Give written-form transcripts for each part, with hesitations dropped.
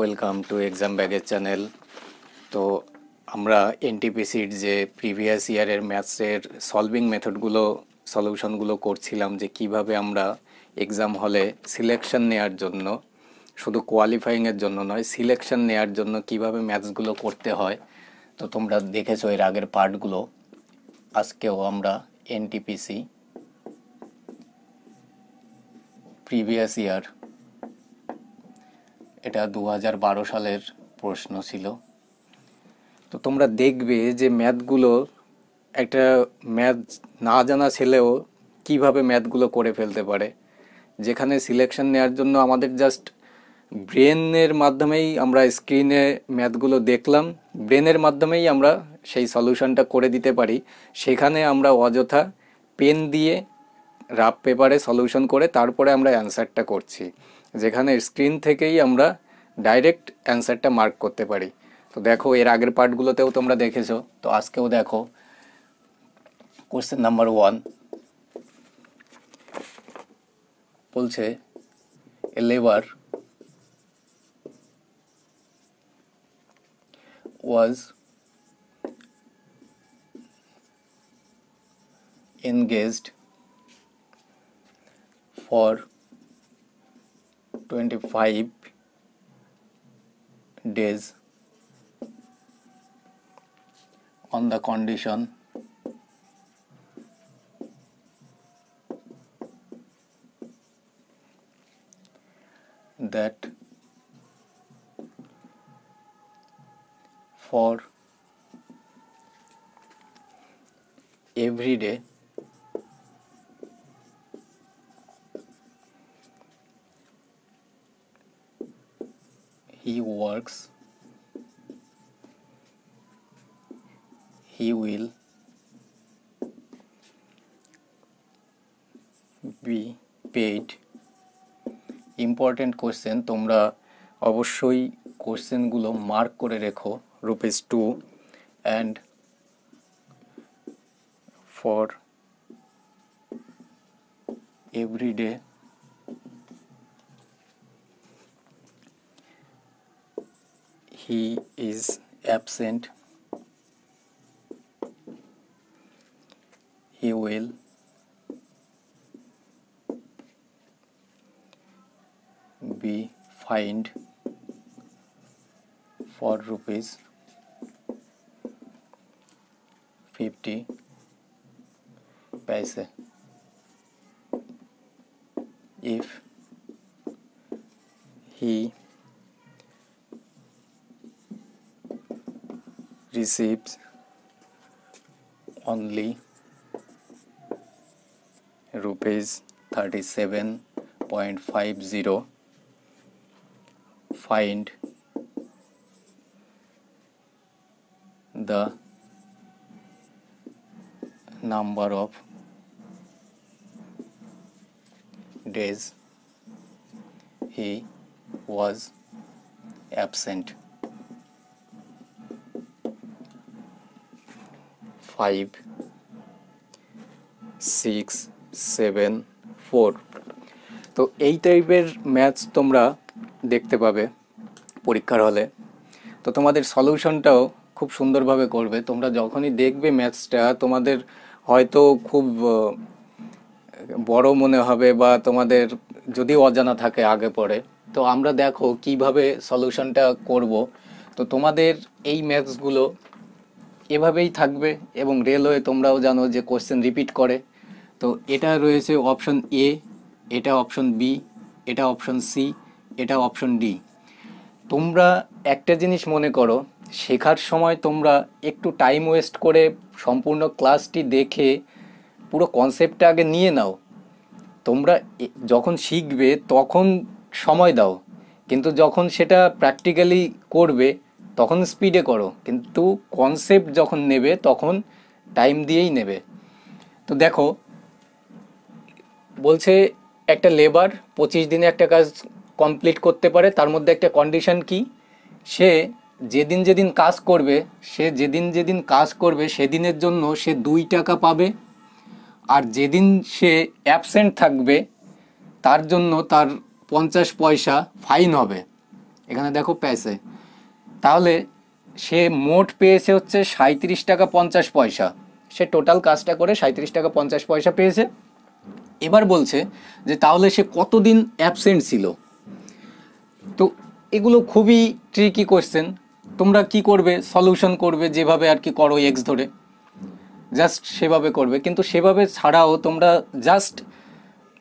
Welcome to exam ব্যাগের channel. তো আমরা এনটিপিসির যে প্রিভিয়াস ইয়ারের ম্যাথসের সলভিং মেথডগুলো সলিউশনগুলো করছিলাম, যে কিভাবে আমরা এক্সাম হলে সিলেকশন নেওয়ার জন্য, শুধু কোয়ালিফাইংয়ের জন্য নয়, সিলেকশন নেওয়ার জন্য কিভাবে ম্যাথসগুলো করতে হয়। তো তোমরা দেখেছো এর আগের পার্টগুলো। আজকেও আমরা এনটিপিসি প্রিভিয়াস ইয়ার, এটা 2012 সালের প্রশ্ন ছিল। তো তোমরা দেখবে যে ম্যাথগুলো, একটা ম্যাথ না জানা ছেলেও কিভাবে ম্যাথগুলো করে ফেলতে পারে, যেখানে সিলেকশন নেওয়ার জন্য আমাদের জাস্ট ব্রেনের মাধ্যমেই আমরা স্ক্রিনে ম্যাথগুলো দেখলাম, ব্রেনের মাধ্যমেই আমরা সেই সলিউশনটা করে দিতে পারি। সেখানে আমরা অযথা পেন দিয়ে রাফ পেপারে সলিউশন করে তারপরে আমরা অ্যান্সারটা করছি, যেখানে স্ক্রিন থেকেই আমরা ডাইরেক্ট অ্যান্সারটা মার্ক করতে পারি। তো দেখো এর আগের পার্টগুলোতেও তোমরা দেখেছো, তো আজকেও দেখো। কোশ্চেন নাম্বার 1 বলছে, এ labour was engaged for 25 days on the condition that for every day he works, he will be paid. Important question, তোমরা অবশ্যই কোশ্চেনগুলো মার্ক করে রেখো। ₹2 and for every day he is absent, he will be fined for ₹50 if he receives only ₹37.50, find the number of days he was absent. 5, 6, 7, 4। তো এই টাইপের maths তোমরা দেখতে পাবে পরীক্ষার হলে। তো তোমাদের সলিউশনটাও খুব সুন্দরভাবে করবে। তোমরা যখনই দেখবে ম্যাথসটা, তোমাদের হয়তো খুব বড় মনে হবে, বা তোমাদের যদি অজানা থাকে আগে পড়ে, তো আমরা দেখো কিভাবে সলিউশনটা করব। তো তোমাদের এই ম্যাথসগুলো এভাবেই থাকবে, এবং রেলওয়ে তোমরাও জানো যে কোশ্চেন রিপিট করে। তো এটা রয়েছে অপশন এ, এটা অপশন বি, এটা অপশন সি, এটা অপশন ডি। তোমরা একটা জিনিস মনে করো, শেখার সময় তোমরা একটু টাইম ওয়েস্ট করে সম্পূর্ণ ক্লাসটি দেখে পুরো কনসেপ্টটা আগে নিয়ে নাও। তোমরা যখন শিখবে তখন সময় দাও, কিন্তু যখন সেটা প্র্যাকটিক্যালি করবে তখন স্পিডে করো, কিন্তু কনসেপ্ট যখন নেবে তখন টাইম দিয়েই নেবে। তো দেখো বলছে, একটা লেবার 25 দিনে একটা কাজ কমপ্লিট করতে পারে। তার মধ্যে একটা কন্ডিশন কি, সে যেদিন যেদিন কাজ করবে, সেদিনের জন্য সে 2 টাকা পাবে, আর যেদিন সে অ্যাবসেন্ট থাকবে তার জন্য তার 50 পয়সা ফাইন হবে। এখানে দেখো পেয়েছে, তাহলে সে মোট পেয়েছে হচ্ছে 37 টাকা 50 পয়সা। সে টোটাল কাজটা করে 37 টাকা 50 পয়সা পেয়েছে। এবার বলছে যে তাহলে সে কতদিন অ্যাবসেন্ট ছিল। তো এগুলো খুবই ট্রিকি কোয়েশ্চেন। তোমরা কি করবে, সলিউশন করবে যেভাবে আর কি করো এক্স ধরে, জাস্ট সেভাবে করবে। কিন্তু সেভাবে ছাড়াও তোমরা জাস্ট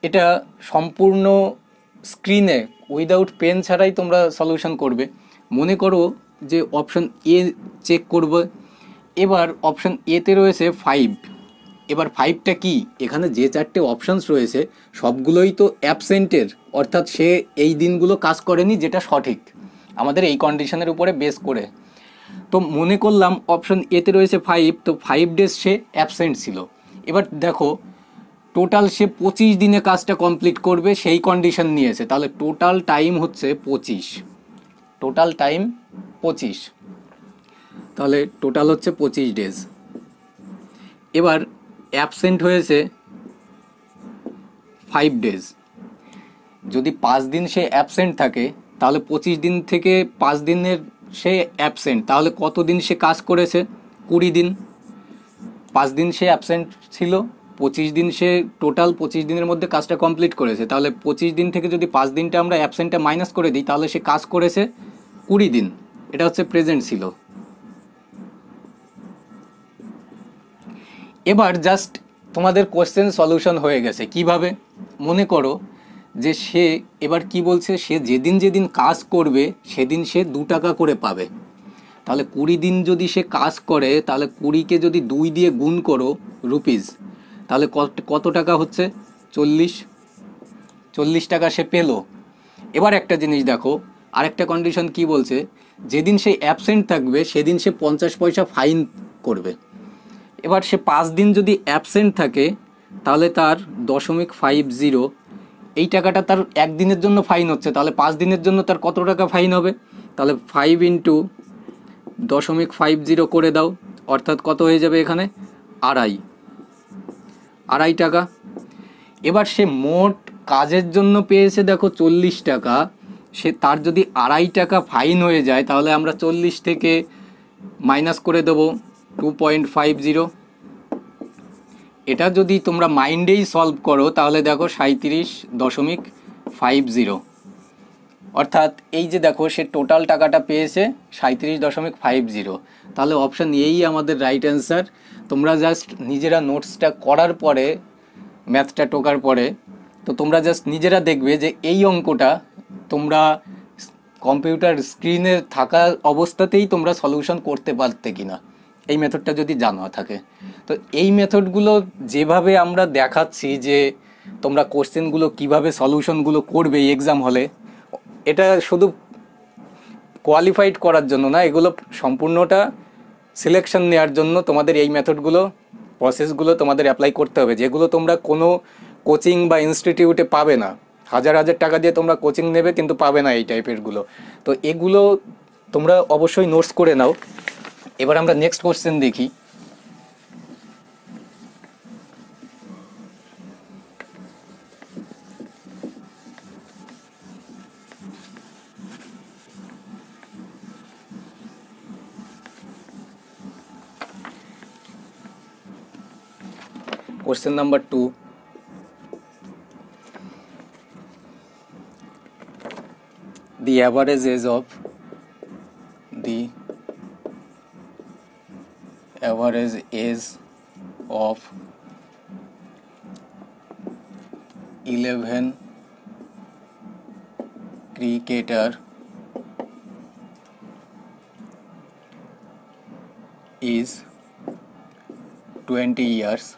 এটা সম্পূর্ণ স্ক্রিনে উইদাউট পেন ছাড়াই তোমরা সলিউশন করবে। মনে করো যে অপশন এ চেক করবে, এবার অপশন এতে রয়েছে 5। এবার 5টা কি, এখানে যে 4টে অপশানস রয়েছে সবগুলোই তো অ্যাবসেন্টের, অর্থাৎ সে এই দিনগুলো কাজ করেনি, যেটা সঠিক আমাদের এই কন্ডিশনের উপরে বেস করে। তো মনে করলাম অপশন এতে রয়েছে 5, তো 5 ডেজ সে অ্যাবসেন্ট ছিল। এবার দেখো টোটাল সে 25 দিনে কাজটা কমপ্লিট করবে সেই কন্ডিশন নিয়েছে, তাহলে টোটাল টাইম হচ্ছে 25। টোটাল টাইম 25, তাহলে টোটাল হচ্ছে 25 ডেজ। এবার অ্যাবসেন্ট হয়েছে 5 ডেজ। যদি 5 দিন সে অ্যাবসেন্ট থাকে তাহলে 25 দিন থেকে 5 দিনের সে অ্যাবসেন্ট, তাহলে কত দিন সে কাজ করেছে? 20 দিন। 5 দিন সে অ্যাবসেন্ট ছিল, 25 দিন সে টোটাল 25 দিনের মধ্যে কাজটা কমপ্লিট করেছে। তাহলে 25 দিন থেকে যদি 5 দিনটা আমরা অ্যাবসেন্টটা মাইনাস করে দিই তাহলে সে কাজ করেছে 20 দিন। এটা হচ্ছে প্রেজেন্ট ছিল। এবার জাস্ট তোমাদের কোশ্চেন সলিউশন হয়ে গেছে। কিভাবে? মনে করো যে সে এবার কি বলছে, সে যেদিন যেদিন কাজ করবে সেদিন সে 2 টাকা করে পাবে। তাহলে 20 দিন যদি সে কাজ করে তাহলে 20কে যদি 2 দিয়ে গুণ করো রুপিস, তাহলে কত টাকা হচ্ছে? 40 টাকা সে পেলো। এবার একটা জিনিস দেখো, আরেকটা কন্ডিশন কি বলছে, যেদিন সে অ্যাবসেন্ট থাকবে সেদিন সে 50 পয়সা ফাইন করবে। এবার সে 5 দিন যদি অ্যাবসেন্ট থাকে তাহলে তার 0.50, এই টাকাটা তার একদিনের জন্য ফাইন হচ্ছে, তাহলে 5 দিনের জন্য তার কত টাকা ফাইন হবে? তাহলে 5 ইন্টু 0.50 করে দাও, অর্থাৎ কত হয়ে যাবে এখানে? আড়াই টাকা। এবার সে মোট কাজের জন্য পেয়েছে দেখো 40 টাকা, সে তার যদি 2.5 টাকা ফাইন হয়ে যায় তাহলে আমরা 40 থেকে মাইনাস করে দেবো 2.50। এটা যদি তোমরা মাইন্ডেই সলভ করো তাহলে দেখো 37.50, অর্থাৎ এই যে দেখো সে টোটাল টাকাটা পেয়েছে 37.50। তাহলে অপশান এই আমাদের রাইট অ্যান্সার। তোমরা জাস্ট নিজেরা নোটসটা করার পরে, ম্যাথটা টোকার পরে, তো তোমরা জাস্ট নিজেরা দেখবে যে এই অঙ্কটা তোমরা কম্পিউটার স্ক্রিনে থাকা অবস্থাতেই তোমরা সলিউশন করতে পারতে কিনা, এই মেথডটা যদি জানা থাকে। তো এই মেথডগুলো যেভাবে আমরা দেখাচ্ছি যে তোমরা কোশ্চেনগুলো কিভাবে সলিউশনগুলো করবে এক্সাম হলে, এটা শুধু কোয়ালিফাইড করার জন্য না, এগুলো সম্পূর্ণটা সিলেকশন নেওয়ার জন্য তোমাদের এই মেথডগুলো, প্রসেসগুলো তোমাদের অ্যাপ্লাই করতে হবে, যেগুলো তোমরা কোনো কোচিং বা ইনস্টিটিউটে পাবে না। হাজার হাজার টাকা দিয়ে তোমরা কোচিং নেবে কিন্তু পাবে না এই টাইপেরগুলো। তো এগুলো তোমরা অবশ্যই নোটস করে নাও। এবার আমরা নেক্সট কোশ্চেন দেখি। Question number 2. The average age of 11 cricketer is 20 years.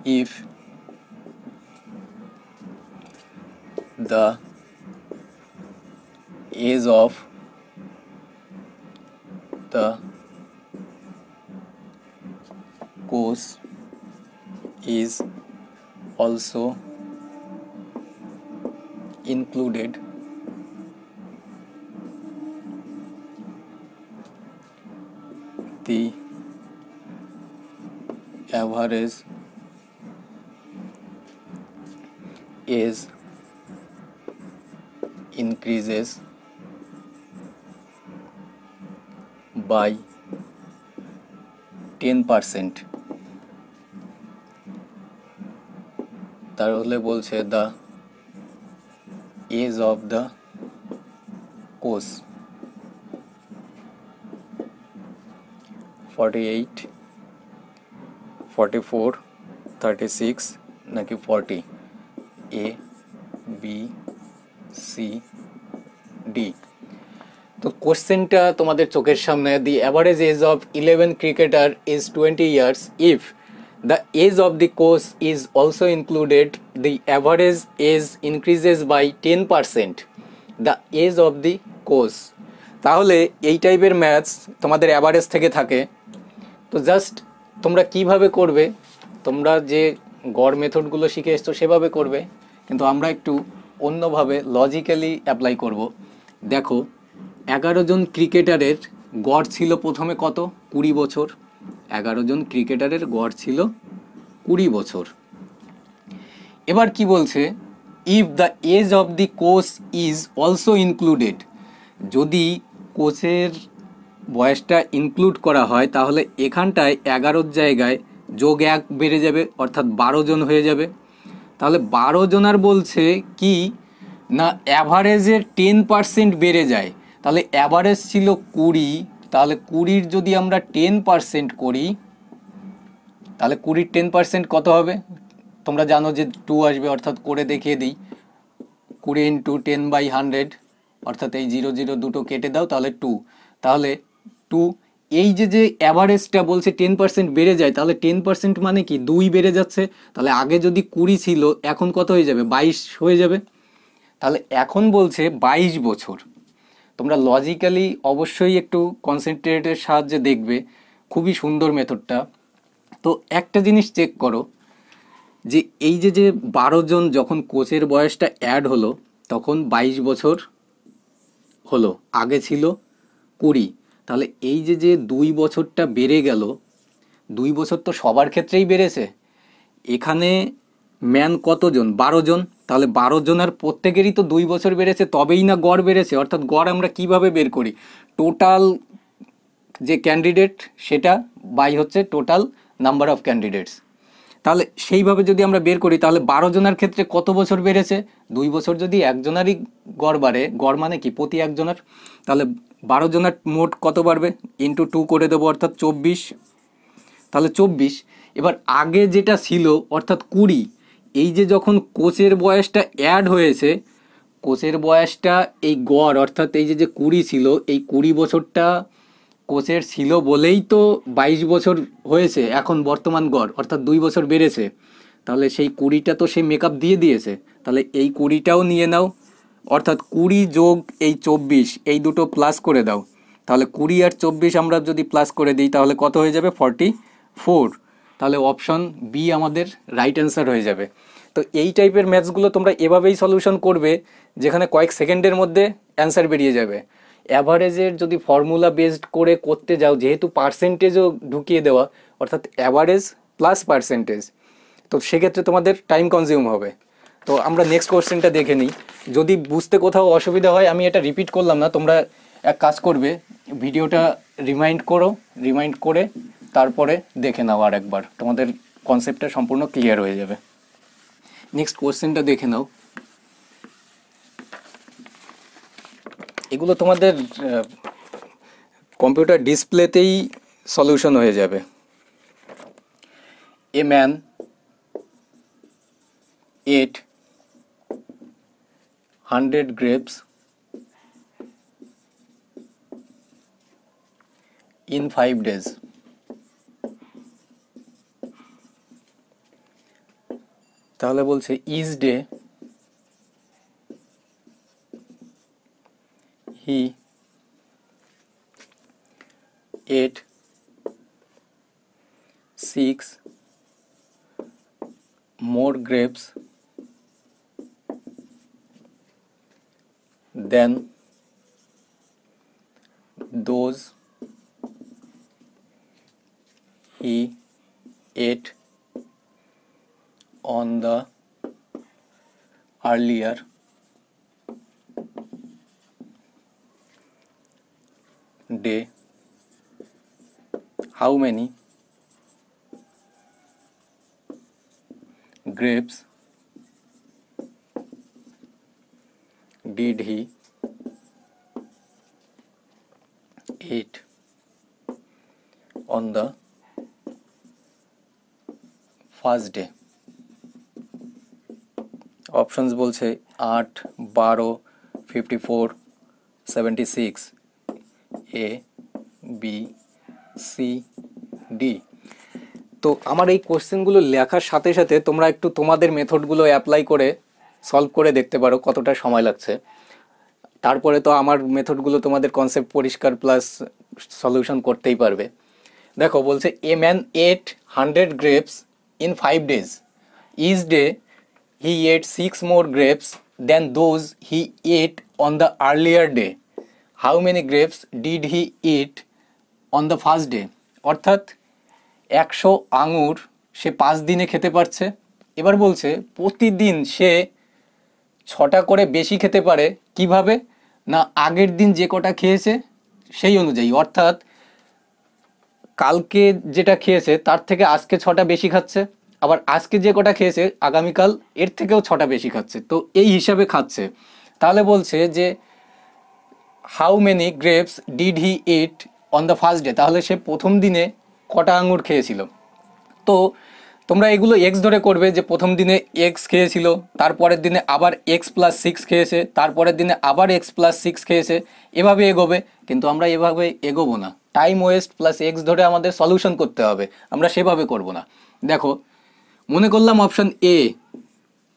If the age of the coach is also included, the average age increases by 10%, তাহলে বলছে the age of the course 48, 44, 36 নাকি 40, A, B, C, D। তো কোশ্চেনটা তোমাদের চোখের সামনে, the average age of 11 cricketer is 20 years, if the age of the coach is also included the average age increases by 10%, the age of the coach. তাহলে এই টাইপের maths তোমাদের average থেকে থাকে। তো জাস্ট তোমরা কিভাবে করবে, তোমরা যে গড় মেথডগুলো শিখে এসছো সেভাবে করবে, কিন্তু আমরা একটু অন্যভাবে লজিক্যালি অ্যাপ্লাই করব। দেখো 11 জন ক্রিকেটারের গড় ছিল প্রথমে কত, 20 বছর। 11 জন ক্রিকেটারের গড় ছিল 20 বছর। এবার কি বলছে, if the age of the coach is also included, যদি কোচের বয়সটা ইনক্লুড করা হয় তাহলে এখানটায় 11 জায়গায় যোগ 1 বেড়ে যাবে, অর্থাৎ 12 জন হয়ে যাবে। তাহলে 12 জনার বলছে কি না অ্যাভারেজের 10% বেড়ে যায়। তাহলে অ্যাভারেজ ছিল 20, তাহলে 20-র যদি আমরা 10% করি তাহলে 20-র 10% কত হবে, তোমরা জানো যে 2 আসবে, অর্থাৎ করে দেখিয়ে দিই। 20 ইন্টু 10/100, অর্থাৎ এই 0 0 দুটো কেটে দাও, তাহলে 2। তাহলে 2, এই যে অ্যাভারেজটা বলছে 10% বেড়ে যায়, তাহলে 10% মানে কি 2 বেড়ে যাচ্ছে। তাহলে আগে যদি 20 ছিল, এখন কত হয়ে যাবে, 22 হয়ে যাবে। তাহলে এখন বলছে 22 বছর। তোমরা লজিক্যালি অবশ্যই একটু কনসেন্ট্রেটের সাহায্যে দেখবে, খুবই সুন্দর মেথডটা। তো একটা জিনিস চেক করো, যে এই যে 12 জন যখন কোচের বয়সটা অ্যাড হলো তখন 22 বছর হলো, আগে ছিল 20। তাহলে এই যে 2 বছরটা বেড়ে গেল, 2 বছর তো সবার ক্ষেত্রেই বেড়েছে। এখানে ম্যান কতজন, 12 জন। তাহলে 12 জনের প্রত্যেকেরই তো 2 বছর বেড়েছে, তবেই না গড় বেড়েছে। অর্থাৎ গড় আমরা কিভাবে বের করি, টোটাল যে ক্যান্ডিডেট সেটা বাই হচ্ছে টোটাল নাম্বার অফ ক্যান্ডিডেটস। তাহলে সেইভাবে যদি আমরা বের করি তাহলে 12 জনের ক্ষেত্রে কত বছর বেড়েছে, 2 বছর। যদি একজনারই গড় বাড়ে, গড় মানে কি প্রতি একজনের, তাহলে 12 জনের মোট কত বাড়বে, ইন্টু 2 করে দেবো, অর্থাৎ 24। তাহলে 24। এবার আগে যেটা ছিল অর্থাৎ 20, এই যে যখন কোচের বয়সটা অ্যাড হয়েছে, কোচের বয়সটা এই গড় অর্থাৎ এই যে 20 ছিল, এই 20 বছরটা কোচের ছিল বলেই তো 22 বছর হয়েছে এখন বর্তমান গড়, অর্থাৎ 2 বছর বেড়েছে। তাহলে সেই 20টা তো সে মেকআপ দিয়ে দিয়েছে, তাহলে এই 20টাও নিয়ে নাও, অর্থাৎ 20 যোগ এই 24, এই দুটো প্লাস করে দাও। তাহলে 20 আর 24 আমরা যদি প্লাস করে দিই তাহলে কত হয়ে যাবে, 44। তাহলে অপশন বি আমাদের রাইট অ্যান্সার হয়ে যাবে। তো এই টাইপের ম্যাথসগুলো তোমরা এভাবেই সলিউশন করবে, যেখানে কয়েক সেকেন্ডের মধ্যে অ্যান্সার বেরিয়ে যাবে। অ্যাভারেজের যদি ফর্মুলা বেসড করে করতে যাও, যেহেতু পার্সেন্টেজও ঢুকিয়ে দেওয়া, অর্থাৎ অ্যাভারেজ প্লাস পার্সেন্টেজ, তো সেক্ষেত্রে তোমাদের টাইম কনজিউম হবে। তো আমরা নেক্সট কোশ্চেনটা দেখে নিই। যদি বুঝতে কোথাও অসুবিধা হয়, আমি এটা রিপিট করলাম না, তোমরা এক কাজ করবে, ভিডিওটা রিমাইন্ড করে তারপরে দেখে নাও আর একবার, তোমাদের কনসেপ্টটা সম্পূর্ণ ক্লিয়ার হয়ে যাবে। নেক্সট কোশ্চেনটা দেখে নাও। এগুলো তোমাদের কম্পিউটার ডিসপ্লেতেই সলিউশন হয়ে যাবে। A man ate 100 grapes in 5 days. তাহলে বলছে each day he ate 6 more grapes than those he ate on the earlier day, how many grapes did he eat on the first day? Options বলছে 8, 12, 54, 76, এ, B, C, D. তো আমার এই কোশ্চেনগুলো লেখার সাথে সাথে তোমরা একটু তোমাদের মেথডগুলো অ্যাপ্লাই করে সলভ করে দেখতে পারো কতটা সময় লাগছে। তারপরে তো আমার মেথডগুলো তোমাদের কনসেপ্ট পরিষ্কার প্লাস সলিউশন করতেই পারবে। দেখো বলছে a man at 100 grapes in 5 days. Each day he ate 6 more grapes than those he ate on the earlier day. How many grapes did he eat on the first day? অর্থাৎ 100 আঙুর সে 5 দিনে খেতে পারছে। এবার বলছে প্রতিদিন সে 6টা করে বেশি খেতে পারে, কিভাবে না আগের দিন যে কটা খেয়েছে সেই অনুযায়ী, অর্থাৎ কালকে যেটা খেয়েছে তার থেকে আজকে 6টা বেশি খাচ্ছে, আবার আজকে যে কটা খেয়েছে আগামীকাল এর থেকেও 6টা বেশি খাচ্ছে, তো এই হিসাবে খাচ্ছে। তাহলে বলছে যে how many grapes did he it on the first day, তাহলে সে প্রথম দিনে কটা আঙুর খেয়েছিল। তো তোমরা এগুলো এক্স ধরে করবে যে প্রথম দিনে এক্স খেয়েছিল, তারপরের দিনে আবার x+6 খেয়েছে, তারপরের দিনে আবার x+6 খেয়েছে, এভাবে এগোবে। কিন্তু আমরা এভাবে এগোবো না, টাইম ওয়েস্ট প্লাস এক্স ধরে আমাদের সলিউশন করতে হবে, আমরা সেভাবে করব না। দেখো মনে করলাম অপশন এ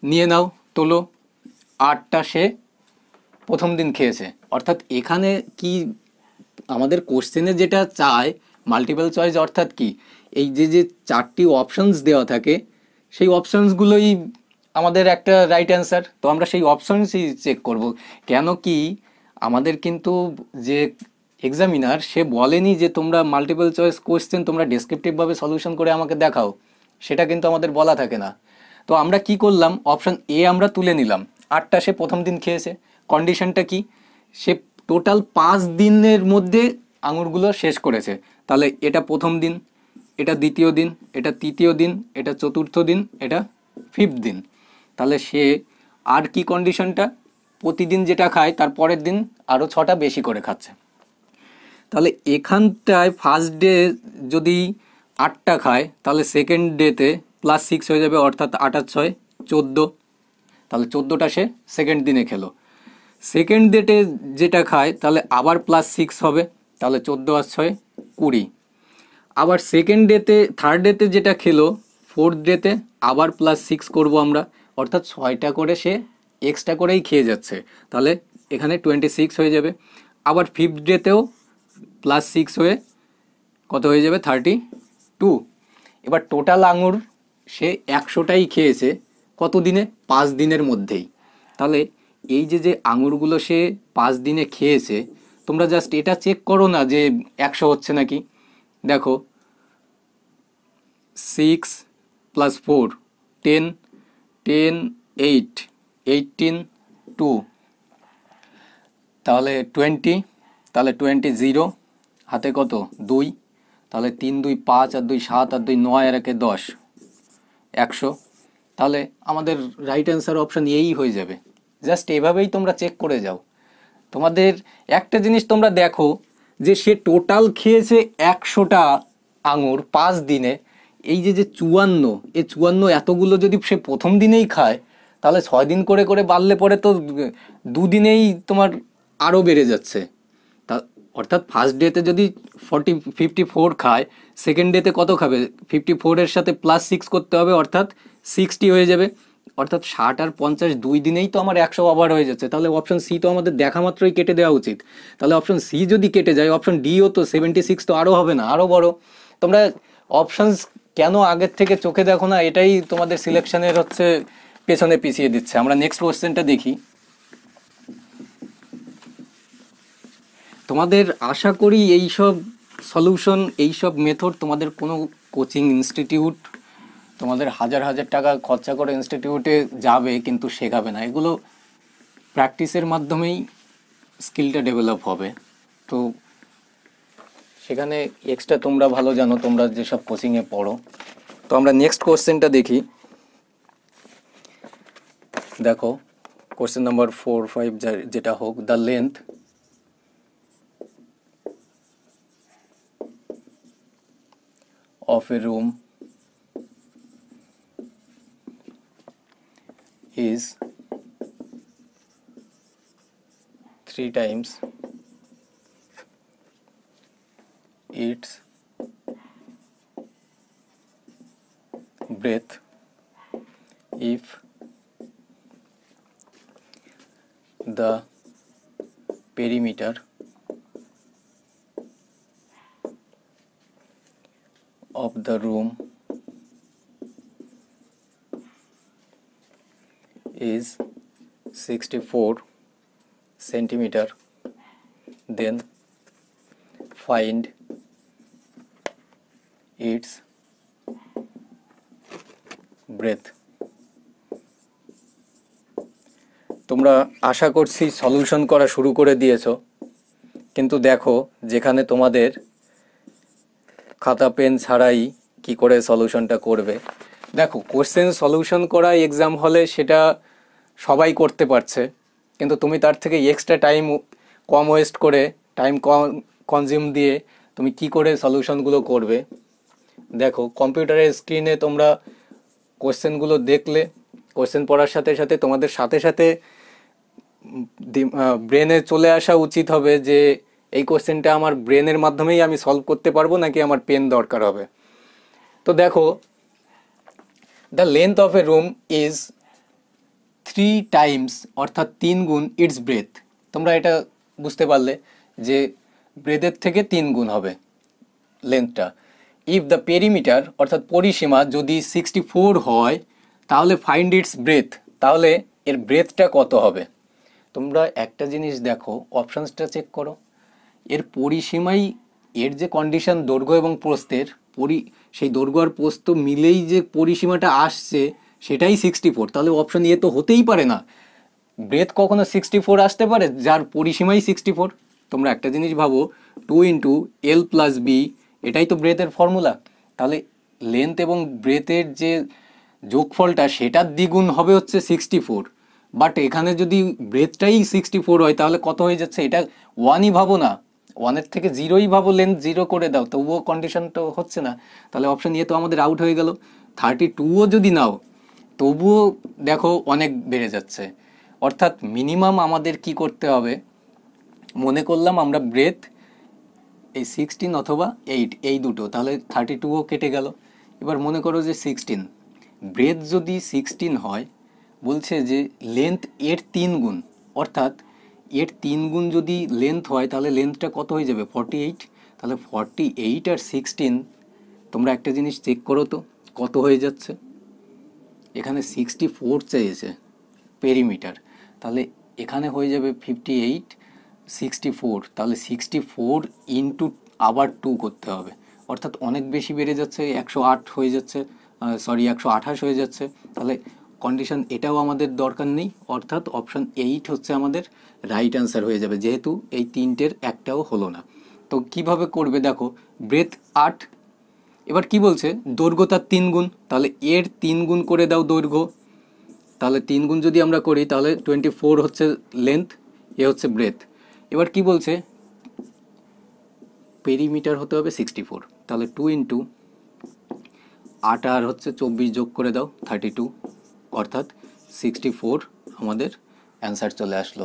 নিয়ে নাও, তোলো 8টা সে প্রথম দিন খেয়েছে। অর্থাৎ এখানে কি আমাদের কোশ্চেনে যেটা চায় মাল্টিপল চয়েস, অর্থাৎ কি এই যে যে 4টি অপশনস দেওয়া থাকে সেই অপশনসগুলোই আমাদের একটা রাইট অ্যান্সার। তো আমরা সেই অপশনসই চেক করব। কেন কি আমাদের কিন্তু যে এক্সামিনার সে বলেনি যে তোমরা মাল্টিপল চয়েস কোশ্চেন তোমরা ডেসক্রিপটিভভাবে সলিউশন করে আমাকে দেখাও, সেটা কিন্তু আমাদের বলা থাকে না। তো আমরা কি করলাম, অপশন এ আমরা তুলে নিলাম, 8টা সে প্রথম দিন খেয়েছে। কন্ডিশনটা কি, সে টোটাল 5 দিনের মধ্যে আঙুরগুলো শেষ করেছে। তাহলে এটা প্রথম দিন, এটা দ্বিতীয় দিন, এটা তৃতীয় দিন, এটা চতুর্থ দিন, এটা 5th দিন। তাহলে সে আর কি কন্ডিশনটা, প্রতিদিন যেটা খায় তার পরের দিন আরও 6টা বেশি করে খাচ্ছে। তাহলে এখানটায় ফার্স্ট ডে যদি 8টা খায় তাহলে সেকেন্ড ডেতে +6 হয়ে যাবে, অর্থাৎ 8 আর 6 14। তাহলে 14টা সে সেকেন্ড দিনে খেলো। সেকেন্ড ডেটে যেটা খায় তাহলে আবার +6 হবে, তাহলে 14 আর 6 20। আবার সেকেন্ড ডেতে থার্ড ডেতে যেটা খেলো ফোর্থ ডেতে আবার +6 করব আমরা, অর্থাৎ 6টা করে সে এক্সট্রা করেই খেয়ে যাচ্ছে, তাহলে এখানে 26 হয়ে যাবে। আবার ফিফথ ডেতেও +6 হয়ে কত হয়ে যাবে 32। এবার টোটাল আঙুর সে 100টাই খেয়েছে কত দিনে, 5 দিনের মধ্যেই। তাহলে এই যে যে আঙুরগুলো সে 5 দিনে খেয়েছে, তোমরা জাস্ট এটা চেক করো না যে 100 হচ্ছে নাকি। দেখো 6 + 4 10, 10 8 18 2, তাহলে 20, তাহলে 20 0, হাতে কত 2, তাহলে 3 2 5 আর 2 7 আর 2 9 আর 1 10, 100। তাহলে আমাদের রাইট অ্যান্সার অপশন এই হয়ে যাবে। জাস্ট এভাবেই তোমরা চেক করে যাও। তোমাদের একটা জিনিস তোমরা দেখো যে সে টোটাল খেয়েছে 100টা আঙুর 5 দিনে, এই যে যে 54, এই 54 এতগুলো যদি সে প্রথম দিনেই খায় তাহলে 6 দিন করে করে বাড়লে পরে তো 2 দিনেই তোমার আরও বেড়ে যাচ্ছে। তা অর্থাৎ ফার্স্ট ডেতে যদি 54 খায়, সেকেন্ড ডেতে কত খাবে, 54-এর সাথে +6 করতে হবে, অর্থাৎ 60 হয়ে যাবে। অর্থাৎ 60 আর 50 2 দিনেই তো আমার 100 ওভার হয়ে যাচ্ছে। তাহলে অপশন সি তো আমাদের দেখা মাত্রই কেটে দেওয়া উচিত। তাহলে অপশন সি যদি কেটে যায়, অপশন ডিও তো 76 তো আরও হবে না, আরও বড়। তোমরা অপশনস কেন আগের থেকে চোখে দেখো না, এটাই তোমাদের সিলেকশনের হচ্ছে পেছনে পিছিয়ে দিচ্ছে। আমরা নেক্সট কোশ্চেনটা দেখি। তোমাদের আশা করি এইসব সলিউশন, এইসব মেথড তোমাদের কোনো কোচিং ইনস্টিটিউট তোমাদের হাজার হাজার টাকা খরচা করে ইনস্টিটিউটে যাবে কিন্তু শেখাবে না। এগুলো প্র্যাকটিসের মাধ্যমেই স্কিলটা ডেভেলপ হবে। তো সেখানে এক্সট্রা তোমরা ভালো জানো, তোমরা যেসব কোচিংয়ে পড়ো। তো আমরা নেক্সট কোশ্চেনটা দেখি। দেখো কোশ্চেন নাম্বার 4-5 যেটা হোক, the length of a room is 3 times its breadth if the perimeter of the room is 64 centimeter, then find its breadth. তোমরা আশা করছি সলিউশন করা শুরু করে দিয়েছো, কিন্তু দেখো যেখানে তোমাদের খাতা পেন ছাড়াই কি করে সলিউশনটা করবে। দেখো কোশ্চেন সলিউশন করা এক্সাম হলে সেটা সবাই করতে পারছে, কিন্তু তুমি তার থেকে এক্সট্রা টাইম কম ওয়েস্ট করে, টাইম কম কনজিউম দিয়ে তুমি কি করে সলিউশনগুলো করবে। দেখো কম্পিউটারের স্ক্রিনে তোমরা কোশ্চেনগুলো দেখলে, কোশ্চেন পড়ার সাথে সাথে তোমাদের সাথে সাথে ব্রেনে চলে আসা উচিত হবে যে এই কোশ্চেনটা আমার ব্রেনের মাধ্যমেই আমি সলভ করতে পারবো নাকি আমার পেন দরকার হবে। তো দেখো the length of A room is 3 Times, অর্থাৎ 3 গুণ ইটস ব্রেথ। তোমরা এটা বুঝতে পারলে যে ব্রেথের থেকে 3 গুণ হবে লেন্থটা। ইফ দ্য পেরিমিটার, অর্থাৎ পরিসীমা যদি 64 হয়, তাহলে ফাইন্ড ইটস ব্রেথ, তাহলে এর ব্রেথটা কত হবে। তোমরা একটা জিনিস দেখো, অপশানসটা চেক করো, এর পরিসীমাই, এর যে কন্ডিশন দৈর্ঘ্য এবং প্রস্থের, সেই দৈর্ঘ্য আর প্রস্থ মিলেই যে পরিসীমাটা আসছে সেটাই 64, তাহলে অপশন এ তো হতেই পারে না। ব্রেথ কখনো 64 আসতে পারে যার পরিসীমাই 64? তোমরা একটা জিনিস ভাবো, 2 × L + B, এটাই তো ব্রেথের ফর্মুলা। তাহলে লেন্থ এবং ব্রেথের যে যোগফলটা সেটার দ্বিগুণ হবে হচ্ছে 64, বাট এখানে যদি ব্রেথটাই 64 হয় তাহলে কত হয়ে যাচ্ছে, এটা 1ই ভাবো না, 1-এর থেকে 0ই ভাবো, লেন্থ 0 করে দাও, তবুও কন্ডিশন তো হচ্ছে না, তাহলে অপশন এ তো আমাদের আউট হয়ে গেল। 32ও যদি নাও তবুও দেখো অনেক বেড়ে যাচ্ছে, অর্থাৎ মিনিমাম আমাদের কি করতে হবে, মনে করলাম আমরা ব্রেথ এই 16 অথবা 8 এই দুটো, তাহলে 32ও কেটে গেল। এবার মনে করো যে 16, ব্রেথ যদি 16 হয়, বলছে যে লেন্থ এর 3 গুণ, অর্থাৎ এর 3 গুণ যদি লেন্থ হয় তাহলে লেন্থটা কত হয়ে যাবে, 48। তাহলে 48 আর 16, তোমরা একটা জিনিস চেক করো তো কত হয়ে যাচ্ছে। এখানে 64 চেয়েছে পেরিমিটার, তাহলে এখানে হয়ে যাবে 58, 64, তাহলে 64 ইন্টু আবার 2 করতে হবে, অর্থাৎ অনেক বেশি বেড়ে যাচ্ছে, 108 হয়ে যাচ্ছে, 128 হয়ে যাচ্ছে। তাহলে কন্ডিশন এটাও আমাদের দরকার নেই, অর্থাৎ অপশন 8 হচ্ছে আমাদের রাইট অ্যান্সার হয়ে যাবে, যেহেতু এই তিনটের একটাও হলো না। তো কিভাবে করবে দেখো, ব্রেথ 8, এবার কি বলছে, দৈর্ঘ্য তার 3 গুণ, তাহলে এর 3 গুণ করে দাও দৈর্ঘ্য, তাহলে 3 গুণ যদি আমরা করি তাহলে 24 হচ্ছে লেন্থ, এ হচ্ছে ব্রেথ। এবার কি বলছে, পেরিমিটার হতে হবে 64, তাহলে 2 × 8 আর হচ্ছে 24 যোগ করে দাও 32, অর্থাৎ 64 আমাদের অ্যান্সার চলে আসলো।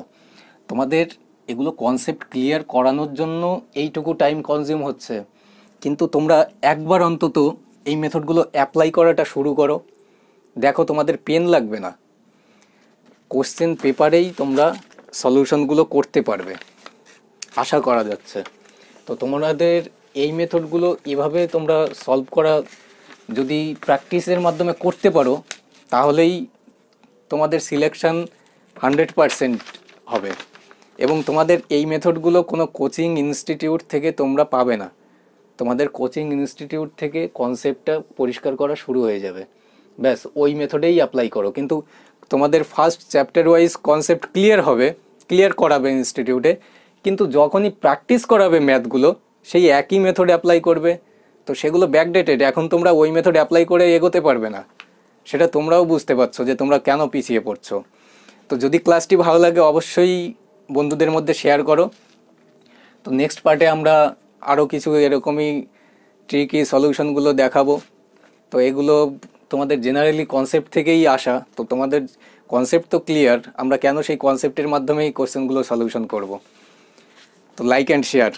তোমাদের এগুলো কনসেপ্ট ক্লিয়ার করানোর জন্য এইটুকু টাইম কনজিউম হচ্ছে, কিন্তু তোমরা একবার অন্তত এই মেথডগুলো অ্যাপ্লাই করাটা শুরু করো, দেখো তোমাদের পেন লাগবে না, কোশ্চেন পেপারেই তোমরা সলিউশনগুলো করতে পারবে, আশা করা যাচ্ছে। তো তোমাদের এই মেথডগুলো এভাবে তোমরা সলভ করা যদি প্র্যাকটিসের মাধ্যমে করতে পারো, তাহলেই তোমাদের সিলেকশন 100% হবে। এবং তোমাদের এই মেথডগুলো কোনো কোচিং ইনস্টিটিউট থেকে তোমরা পাবে না, তোমাদের কোচিং ইনস্টিটিউট থেকে কনসেপ্টটা পরিষ্কার করা শুরু হয়ে যাবে, ব্যাস ওই মেথডেই অ্যাপ্লাই করো। কিন্তু তোমাদের first chapter wise concept clear হবে, ক্লিয়ার করাবে ইনস্টিটিউটে, কিন্তু যখনই প্র্যাকটিস করাবে ম্যাথগুলো, সেই একই মেথড অ্যাপ্লাই করবে, তো সেগুলো ব্যাকডেটেড। এখন তোমরা ওই মেথড অ্যাপ্লাই করে এগোতে পারবে না, সেটা তোমরাও বুঝতে পারছো যে তোমরা কেন পিছিয়ে পড়ছো। তো যদি ক্লাসটি ভালো লাগে অবশ্যই বন্ধুদের মধ্যে শেয়ার করো। তো নেক্সট পার্টে আমরা আরও কিছু এরকমই ট্রিকি সলিউশনগুলো দেখাবো। তো এগুলো তোমাদের জেনারেলি কনসেপ্ট থেকেই আসা, তো তোমাদের কনসেপ্ট তো ক্লিয়ার, আমরা কেন সেই কনসেপ্টের মাধ্যমেই কোশ্চেনগুলো সলিউশন করব। তো লাইক অ্যান্ড শেয়ার।